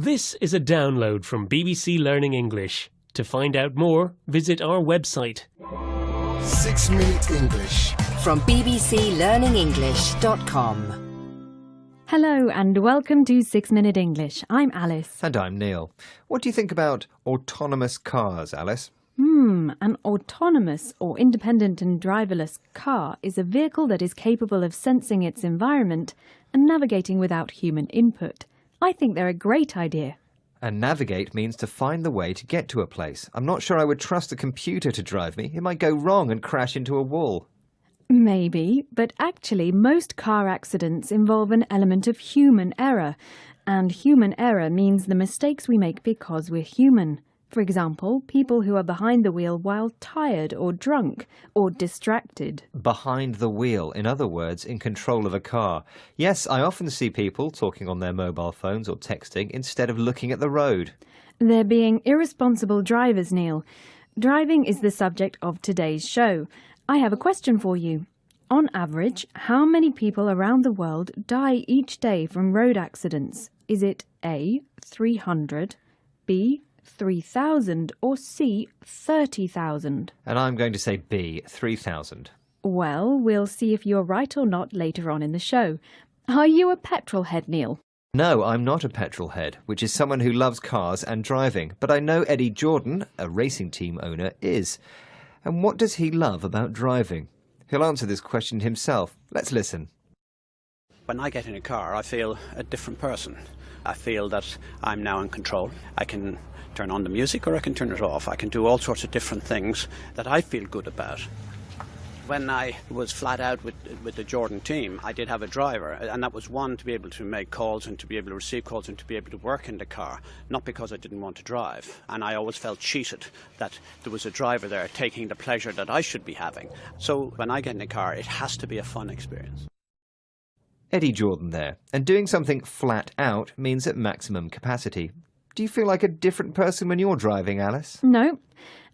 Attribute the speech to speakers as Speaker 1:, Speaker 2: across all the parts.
Speaker 1: This is a download from BBC Learning English. To find out more, visit our website.
Speaker 2: 6 Minute English
Speaker 3: from bbclearningenglish.com.
Speaker 4: Hello and welcome to 6 Minute English. I'm Alice.
Speaker 5: And I'm Neil. What do you think about autonomous cars, Alice?
Speaker 4: An autonomous or independent and driverless car is a vehicle that is capable of sensing its environment and navigating without human input. I think they're a great idea.
Speaker 5: And navigate means to find the way to get to a place. I'm not sure I would trust a computer to drive me. It might go wrong and crash into a wall.
Speaker 4: Maybe, but actually most car accidents involve an element of human error. And human error means the mistakes we make because we're human. For example, people who are behind the wheel while tired or drunk or distracted.
Speaker 5: Behind the wheel, in other words, in control of a car. Yes, I often see people talking on their mobile phones or texting instead of looking at the road.
Speaker 4: They're being irresponsible drivers, Neil. Driving is the subject of today's show. I have a question for you. On average, how many people around the world die each day from road accidents? Is it A, 300, B, 3,000 or C, 30,000?
Speaker 5: And I'm going to say B, 3,000.
Speaker 4: Well, we'll see if you're right or not later on in the show. Are you a petrol head, Neil?
Speaker 5: No, I'm not a petrol head, which is someone who loves cars and driving. But I know Eddie Jordan, a racing team owner, is. And what does he love about driving? He'll answer this question himself. Let's listen.
Speaker 6: When I get in a car, I feel a different person. I feel that I'm now in control. I can turn on the music or I can turn it off. I can do all sorts of different things that I feel good about. When I was flat out with the Jordan team, I did have a driver, and that was one, to be able to make calls and to be able to receive calls and to be able to work in the car, not because I didn't want to drive. And I always felt cheated that there was a driver there taking the pleasure that I should be having. So when I get in a car, it has to be a fun experience.
Speaker 5: Eddie Jordan there. And doing something flat out means at maximum capacity. Do you feel like a different person when you're driving, Alice?
Speaker 4: No.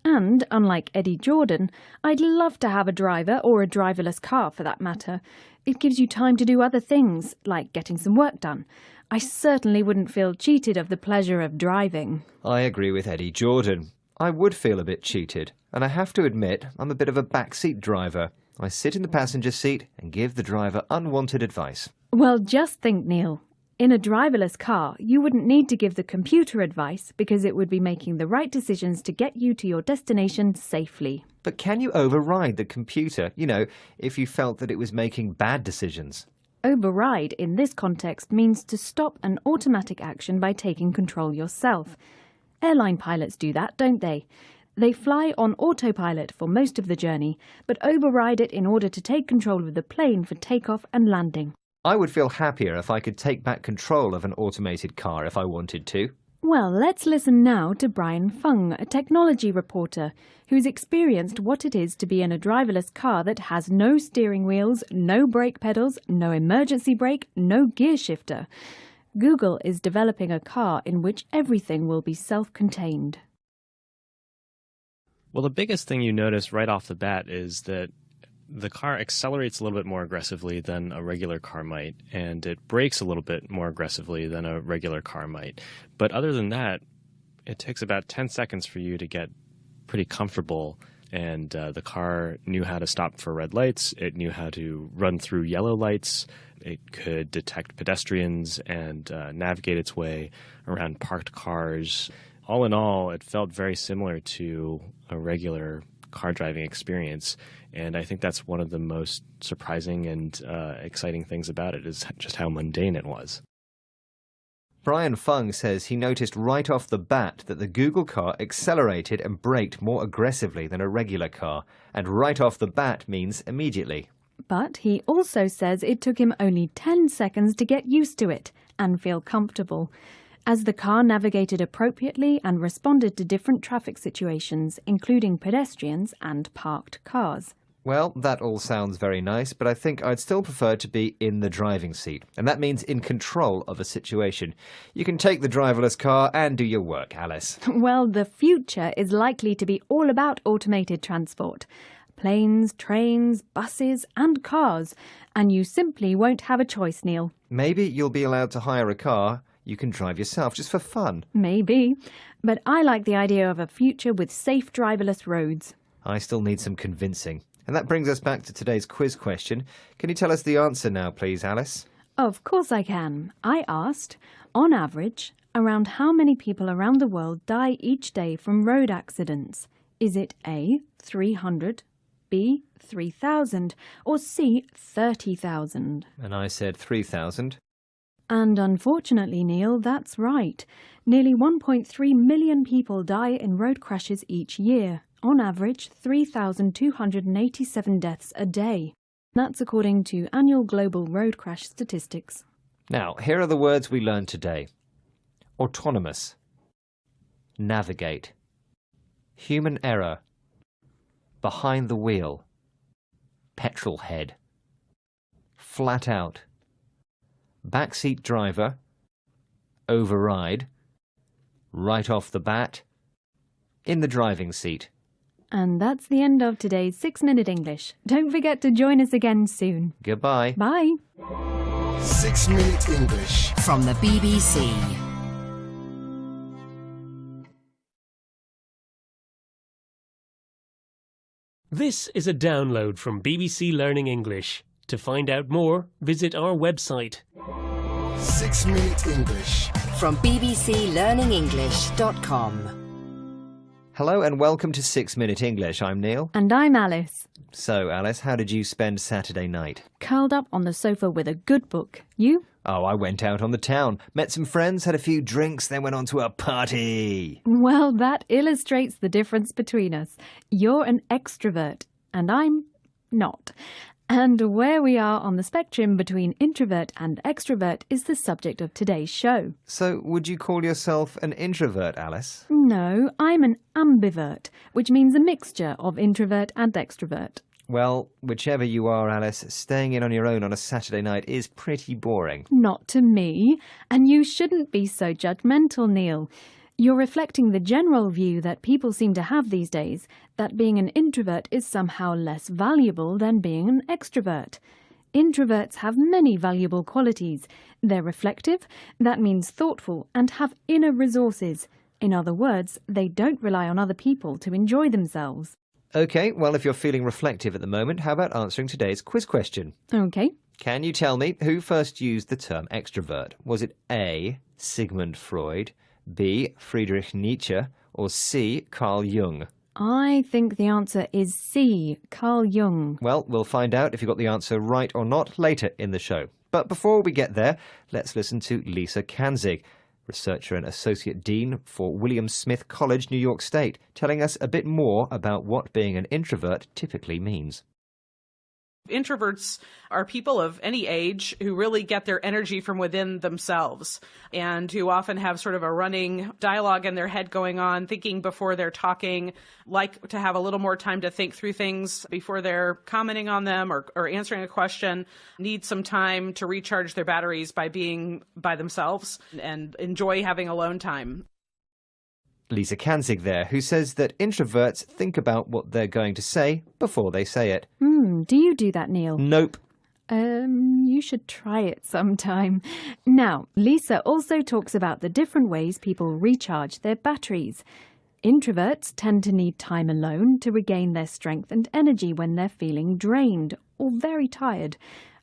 Speaker 4: And, unlike Eddie Jordan, I'd love to have a driver or a driverless car for that matter. It gives you time to do other things, like getting some work done. I certainly wouldn't feel cheated of the pleasure of driving.
Speaker 5: I agree with Eddie Jordan. I would feel a bit cheated. And I have to admit, I'm a bit of a backseat driver. I sit in the passenger seat and give the driver unwanted advice.
Speaker 4: Well, just think, Neil. In a driverless car, you wouldn't need to give the computer advice because it would be making the right decisions to get you to your destination safely.
Speaker 5: But can you override the computer, if you felt that it was making bad decisions?
Speaker 4: Override in this context means to stop an automatic action by taking control yourself. Airline pilots do that, don't they? They fly on autopilot for most of the journey, but override it in order to take control of the plane for takeoff and landing.
Speaker 5: I would feel happier if I could take back control of an automated car if I wanted to.
Speaker 4: Well, let's listen now to Brian Fung, a technology reporter, who's experienced what it is to be in a driverless car that has no steering wheels, no brake pedals, no emergency brake, no gear shifter. Google is developing a car in which everything will be self-contained.
Speaker 7: Well, the biggest thing you notice right off the bat is that the car accelerates a little bit more aggressively than a regular car might, and it brakes a little bit more aggressively than a regular car might. But other than that, it takes about 10 seconds for you to get pretty comfortable, and the car knew how to stop for red lights, it knew how to run through yellow lights, it could detect pedestrians and navigate its way around parked cars. All in all, it felt very similar to a regular car driving experience, and I think that's one of the most surprising and exciting things about it, is just how mundane it was.
Speaker 5: Brian Fung says he noticed right off the bat that the Google car accelerated and braked more aggressively than a regular car, and right off the bat means immediately.
Speaker 4: But he also says it took him only 10 seconds to get used to it and feel comfortable, as the car navigated appropriately and responded to different traffic situations, including pedestrians and parked cars.
Speaker 5: Well, that all sounds very nice, but I think I'd still prefer to be in the driving seat, and that means in control of a situation. You can take the driverless car and do your work, Alice.
Speaker 4: Well, the future is likely to be all about automated transport. Planes, trains, buses and cars, and you simply won't have a choice, Neil.
Speaker 5: Maybe you'll be allowed to hire a car. you can drive yourself just for fun.
Speaker 4: Maybe. But I like the idea of a future with safe driverless roads.
Speaker 5: I still need some convincing. And that brings us back to today's quiz question. Can you tell us the answer now, please, Alice?
Speaker 4: Of course I can. I asked, on average, around how many people around the world die each day from road accidents? Is it A, 300, B, 3,000, or C, 30,000?
Speaker 5: And I said 3,000.
Speaker 4: And unfortunately, Neil, that's right. Nearly 1.3 million people die in road crashes each year. On average, 3,287 deaths a day. That's according to annual global road crash statistics.
Speaker 5: Now, here are the words we learned today. Autonomous. Navigate. Human error. Behind the wheel. Petrol head. Flat out. Backseat driver. Override. Right off the bat. In the driving seat.
Speaker 4: And that's the end of today's 6-Minute English. Don't forget to join us again soon.
Speaker 5: Goodbye.
Speaker 4: Bye.
Speaker 2: 6-Minute English.
Speaker 3: From the BBC.
Speaker 1: This is a download from BBC Learning English. To find out more, visit our website.
Speaker 2: 6-Minute English.
Speaker 3: From bbclearningenglish.com.
Speaker 5: Hello and welcome to 6-Minute English. I'm Neil.
Speaker 4: And I'm Alice.
Speaker 5: So, Alice, how did you spend Saturday night?
Speaker 4: Curled up on the sofa with a good book. You?
Speaker 5: Oh, I went out on the town, met some friends, had a few drinks, then went on to a party.
Speaker 4: Well, that illustrates the difference between us. You're an extrovert, and I'm not. And where we are on the spectrum between introvert and extrovert is the subject of today's show.
Speaker 5: So, would you call yourself an introvert, Alice?
Speaker 4: No, I'm an ambivert, which means a mixture of introvert and extrovert.
Speaker 5: Well, whichever you are, Alice, staying in on your own on a Saturday night is pretty boring.
Speaker 4: Not to me. And you shouldn't be so judgmental, Neil. You're reflecting the general view that people seem to have these days, that being an introvert is somehow less valuable than being an extrovert. Introverts have many valuable qualities. They're reflective, that means thoughtful, and have inner resources. In other words, they don't rely on other people to enjoy themselves.
Speaker 5: OK, well, if you're feeling reflective at the moment, how about answering today's quiz question?
Speaker 4: OK.
Speaker 5: Can you tell me who first used the term extrovert? Was it A, Sigmund Freud, B, Friedrich Nietzsche, or C, Carl Jung?
Speaker 4: I think the answer is C, Carl Jung.
Speaker 5: Well, we'll find out if you got the answer right or not later in the show. But before we get there, let's listen to Lisa Kanzig, researcher and associate dean for William Smith College, New York State, telling us a bit more about what being an introvert typically means.
Speaker 8: Introverts are people of any age who really get their energy from within themselves and who often have sort of a running dialogue in their head going on, thinking before they're talking, like to have a little more time to think through things before they're commenting on them or answering a question, need some time to recharge their batteries by being by themselves and enjoy having alone time.
Speaker 5: Lisa Kanzig there, who says that introverts think about what they're going to say before they say it.
Speaker 4: Do you do that, Neil?
Speaker 5: Nope.
Speaker 4: You should try it sometime. Now, Lisa also talks about the different ways people recharge their batteries. Introverts tend to need time alone to regain their strength and energy when they're feeling drained or very tired,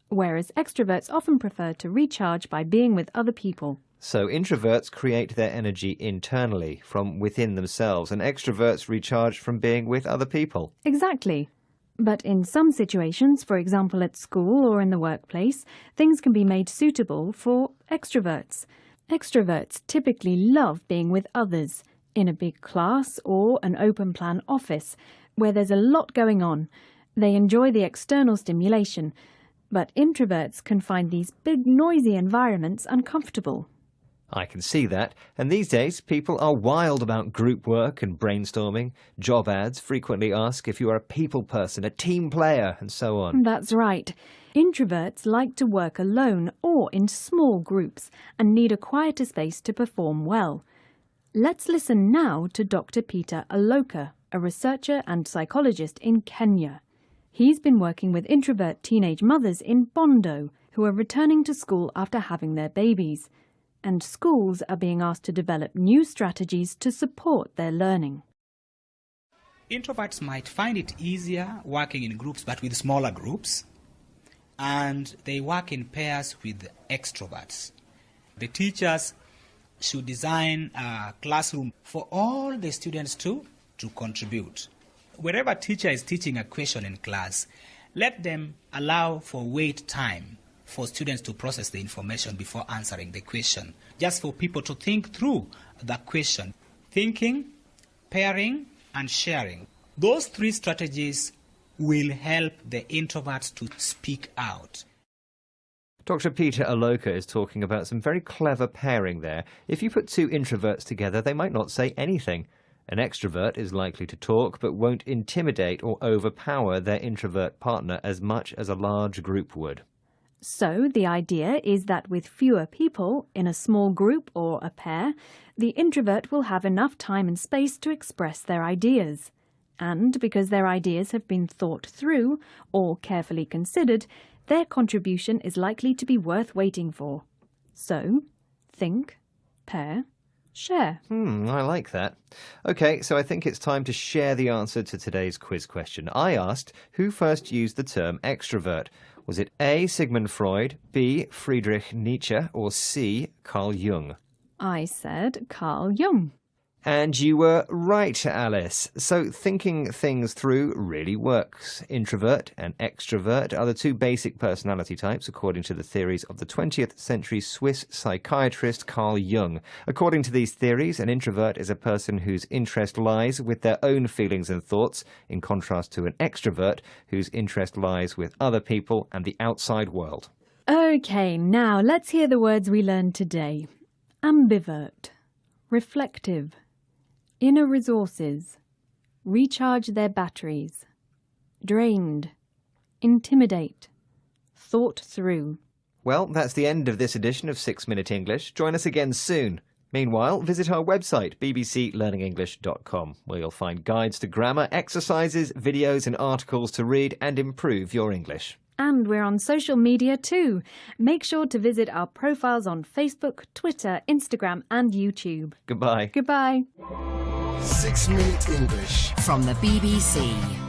Speaker 4: whereas extroverts often prefer to recharge by being with other people.
Speaker 5: So introverts create their energy internally, from within themselves, and extroverts recharge from being with other people.
Speaker 4: Exactly. But in some situations, for example at school or in the workplace, things can be made suitable for extroverts. Extroverts typically love being with others, in a big class or an open-plan office, where there's a lot going on. They enjoy the external stimulation, but introverts can find these big, noisy environments uncomfortable.
Speaker 5: I can see that, and these days people are wild about group work and brainstorming. Job ads frequently ask if you are a people person, a team player, and so on.
Speaker 4: That's right. Introverts like to work alone or in small groups and need a quieter space to perform well. Let's listen now to Dr. Peter Aloka, a researcher and psychologist in Kenya. He's been working with introvert teenage mothers in Bondo who are returning to school after having their babies. and schools are being asked to develop new strategies to support their learning.
Speaker 3: Introverts might find it easier working in groups, but with smaller groups, and they work in pairs with extroverts. The teachers should design a classroom for all the students to contribute. Wherever a teacher is teaching a question in class, let them allow for wait time for students to process the information before answering the question, just for people to think through the question. Thinking, pairing, and sharing. Those three strategies will help the introverts to speak out.
Speaker 5: Dr. Peter Aloka is talking about some very clever pairing there. If you put two introverts together, they might not say anything. An extrovert is likely to talk, but won't intimidate or overpower their introvert partner as much as a large group would.
Speaker 4: So the idea is that with fewer people, in a small group or a pair, the introvert will have enough time and space to express their ideas. And because their ideas have been thought through or carefully considered, their contribution is likely to be worth waiting for. So, think, pair, share.
Speaker 5: I like that. OK, so I think it's time to share the answer to today's quiz question. I asked, who first used the term extrovert? Was it A. Sigmund Freud, B. Friedrich Nietzsche, or C. Carl Jung?
Speaker 4: I said Carl Jung.
Speaker 5: And you were right, Alice. So thinking things through really works. Introvert and extrovert are the two basic personality types according to the theories of the 20th century Swiss psychiatrist Carl Jung. According to these theories, an introvert is a person whose interest lies with their own feelings and thoughts, in contrast to an extrovert whose interest lies with other people and the outside world.
Speaker 4: OK, now let's hear the words we learned today. Ambivert, reflective, inner resources, recharge their batteries, drained, intimidate, thought through.
Speaker 5: Well, that's the end of this edition of 6 Minute English. Join us again soon. Meanwhile, visit our website, bbclearningenglish.com, where you'll find guides to grammar, exercises, videos and articles to read and improve your English.
Speaker 4: And we're on social media too. Make sure to visit our profiles on Facebook, Twitter, Instagram and YouTube.
Speaker 5: Goodbye.
Speaker 4: Goodbye.
Speaker 2: 6 Minute English
Speaker 9: from the BBC.